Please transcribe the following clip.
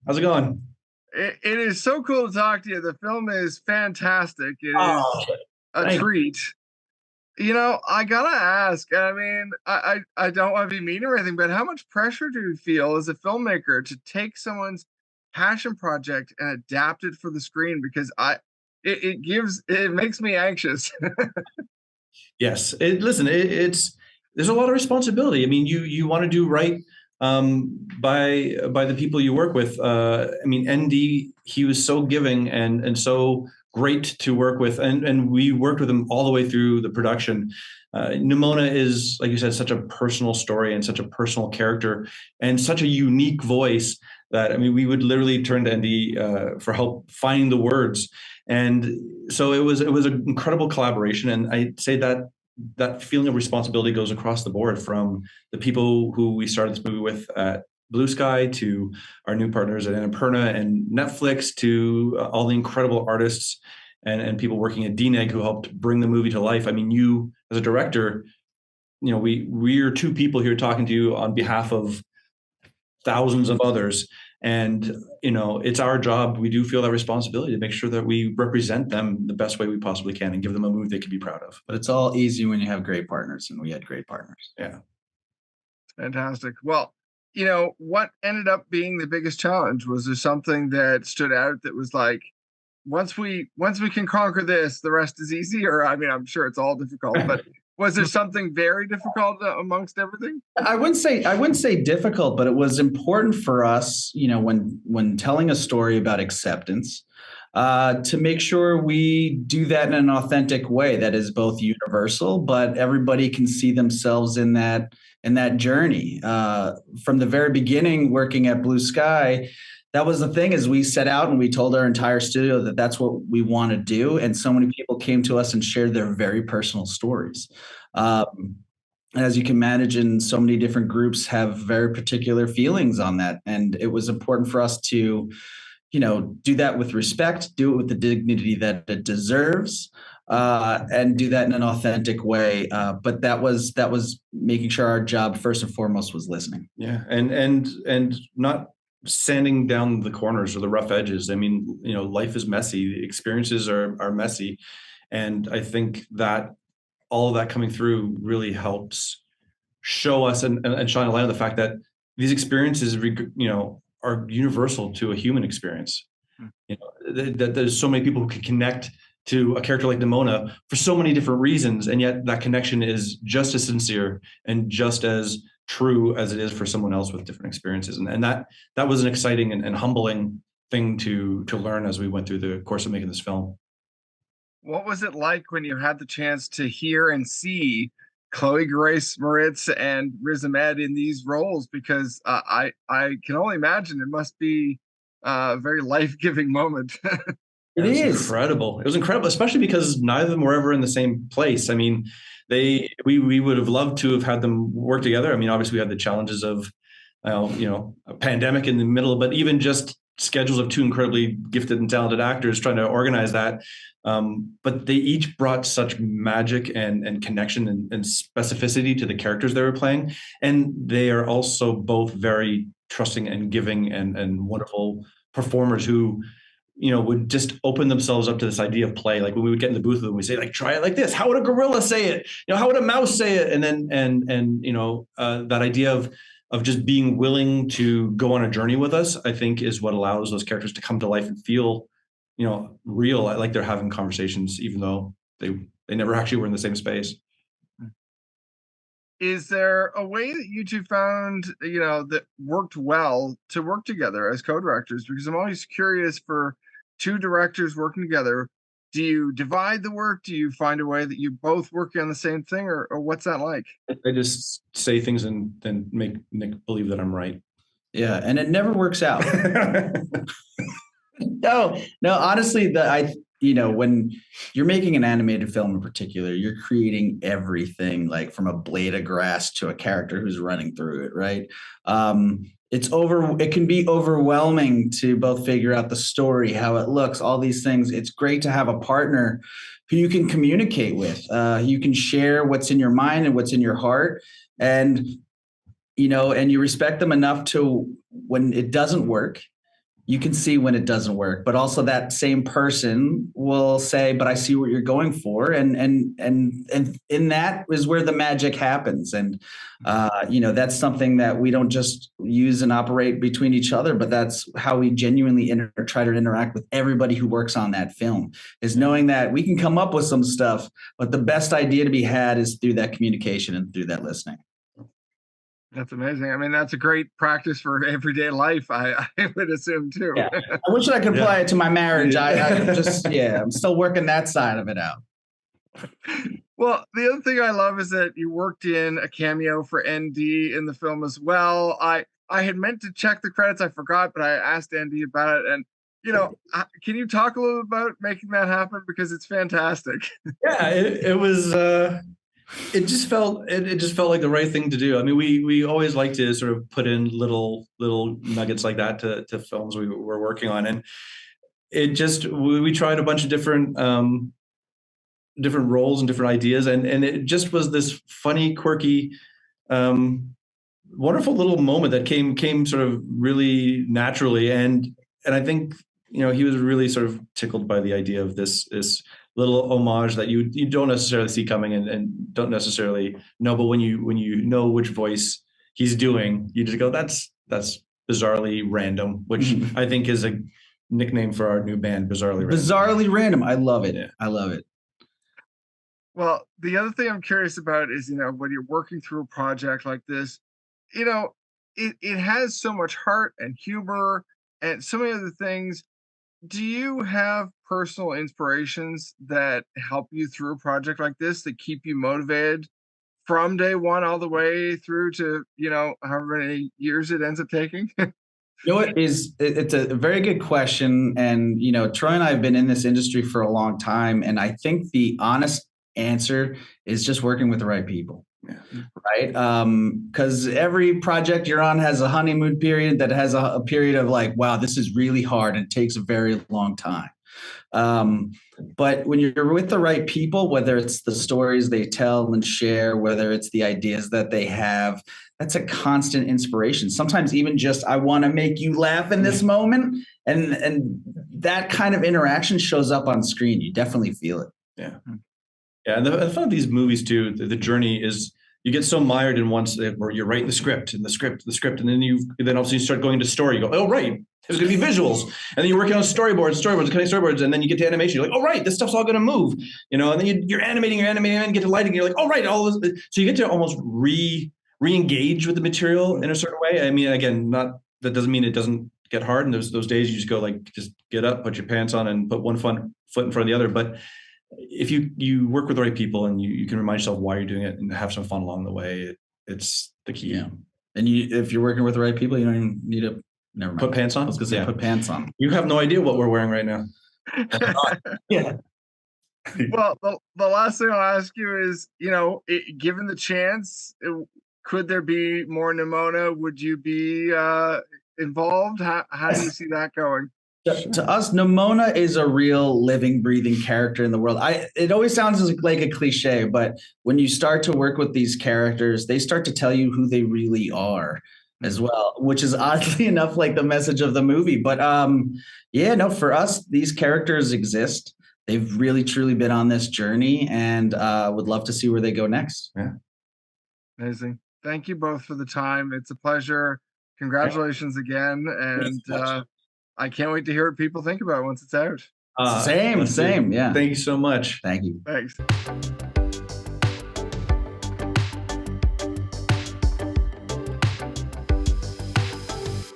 How's it going? It is so cool to talk to you. The film is fantastic. It Oh, is a thank you. treat. I gotta ask. I mean, I don't want to be mean or anything, but how much pressure do you feel as a filmmaker to take someone's passion project and adapt it for the screen? Because it makes me anxious. Yes. It's there's a lot of responsibility. I mean, you want to do right by the people you work with. I mean, ND, he was so giving and so great to work with, and we worked with him all the way through the production. Nimona is, like you said, such a personal story and such a personal character and such a unique voice that, I mean, we would literally turn to ND for help finding the words. And so it was an incredible collaboration. And I'd say that that feeling of responsibility goes across the board, from the people who we started this movie with at Blue Sky to our new partners at Annapurna and Netflix to all the incredible artists and people working at DNEG who helped bring the movie to life. I mean, you as a director, we're two people here talking to you on behalf of thousands of others. And, it's our job. We do feel that responsibility to make sure that we represent them the best way we possibly can and give them a movie they can be proud of. But it's all easy when you have great partners, and we had great partners. Yeah. Fantastic. Well, what ended up being the biggest challenge? Was there something that stood out that was like, once we can conquer this, the rest is easy? Or, I mean, I'm sure it's all difficult, but was there something very difficult amongst everything? I wouldn't say difficult, but it was important for us, when telling a story about acceptance, to make sure we do that in an authentic way that is both universal, but everybody can see themselves in that journey. From the very beginning, working at Blue Sky, that was the thing, is we set out and we told our entire studio that that's what we want to do. And so many people came to us and shared their very personal stories. As you can imagine, so many different groups have very particular feelings on that. And it was important for us to, do that with respect, do it with the dignity that it deserves, and do that in an authentic way. But that was making sure our job first and foremost was listening. Yeah. And not sanding down the corners or the rough edges. I mean, life is messy. The experiences are messy. And I think that all of that coming through really helps show us and shine a light on the fact that these experiences, are universal to a human experience. That there's so many people who can connect to a character like Nimona for so many different reasons. And yet that connection is just as sincere and just as true as it is for someone else with different experiences. And that was an exciting and humbling thing to learn as we went through the course of making this film. What was it like when you had the chance to hear and see Chloë Grace Moretz and Riz Ahmed in these roles? Because I can only imagine it must be a very life-giving moment. It is incredible. It was incredible, especially because neither of them were ever in the same place. I mean, we would have loved to have had them work together. I mean, obviously we had the challenges of, a pandemic in the middle, but even just schedules of two incredibly gifted and talented actors trying to organize that. But they each brought such magic and connection and specificity to the characters they were playing. And they are also both very trusting and giving and wonderful performers who, would just open themselves up to this idea of play. Like when we would get in the booth with them, we say, like, try it like this. How would a gorilla say it? How would a mouse say it? And then, that idea of just being willing to go on a journey with us, I think is what allows those characters to come to life and feel, real, like they're having conversations, even though they never actually were in the same space. Is there a way that you two found, that worked well to work together as co-directors? Because I'm always curious, for two directors working together, do you divide the work? Do you find a way that you both work on the same thing, or what's that like? I just say things and then make Nick believe that I'm right. Yeah, and it never works out. No, honestly, when you're making an animated film in particular, you're creating everything, like from a blade of grass to a character who's running through it, right? It can be overwhelming to both figure out the story, how it looks, all these things. It's great to have a partner who you can communicate with. You can share what's in your mind and what's in your heart, and you respect them enough to, when it doesn't work, you can see when it doesn't work, but also that same person will say, but I see what you're going for. And in that is where the magic happens. And, that's something that we don't just use and operate between each other, but that's how we genuinely try to interact with everybody who works on that film, is knowing that we can come up with some stuff, but the best idea to be had is through that communication and through that listening. That's amazing. I mean, that's a great practice for everyday life, I would assume too. Yeah. I wish I could apply it to my marriage. I'm still working that side of it out. Well, the other thing I love is that you worked in a cameo for ND in the film as well. I had meant to check the credits, I forgot, but I asked ND about it. And, can you talk a little about making that happen? Because it's fantastic. Yeah, it was... It just felt like the right thing to do. I mean, we always like to sort of put in little nuggets like that to films we were working on, and it just we tried a bunch of different roles and different ideas, and it just was this funny, quirky, wonderful little moment that came sort of really naturally, and I think he was really sort of tickled by the idea of this little homage that you don't necessarily see coming and don't necessarily know, but when you know which voice he's doing, you just go, that's bizarrely random, which I think is a nickname for our new band, Bizarrely Random. Bizarrely Random. I love it. Yeah. I love it. Well, the other thing I'm curious about is, when you're working through a project like this, it has so much heart and humor and so many other things. Do you have personal inspirations that help you through a project like this, that keep you motivated from day one all the way through to, however many years it ends up taking? It's a very good question. And, Troy and I have been in this industry for a long time. And I think the honest answer is just working with the right people. Yeah. Right. Because every project you're on has a honeymoon period that has a period of like, wow, this is really hard and it takes a very long time. But when you're with the right people, whether it's the stories they tell and share, whether it's the ideas that they have, that's a constant inspiration. Sometimes even just, I want to make you laugh in this moment. And that kind of interaction shows up on screen. You definitely feel it. Yeah. Yeah, and the fun of these movies too, the journey is you get so mired in once where you're writing the script, and then all of a sudden you start going into story. You go, oh right, there's going to be visuals, and then you're working on storyboards, cutting storyboards, and then you get to animation. You're like, oh right, this stuff's all going to move, and then you're animating, and get to lighting. You're like, oh right, all this. So you get to almost re-engage with the material in a certain way. I mean, again, that doesn't mean it doesn't get hard. And those days you just go like, just get up, put your pants on, and put one foot in front of the other, but if you work with the right people and you can remind yourself why you're doing it and have some fun along the way, it's the key. Yeah. And if you're working with the right people, you don't even need to put pants on. I was going to say put pants on. You have no idea what we're wearing right now. Yeah. Well, the last thing I'll ask you is, given the chance, could there be more Nimona? Would you be involved? How do you see that going? To us, Nimona is a real living, breathing character in the world. It always sounds like a cliche, but when you start to work with these characters, they start to tell you who they really are as well, which is oddly enough like the message of the movie. But for us, these characters exist. They've really, truly been on this journey, and would love to see where they go next. Yeah. Amazing. Thank you both for the time. It's a pleasure. Congratulations again. And I can't wait to hear what people think about it once it's out. Same. Yeah. Thank you so much. Thank you. Thanks.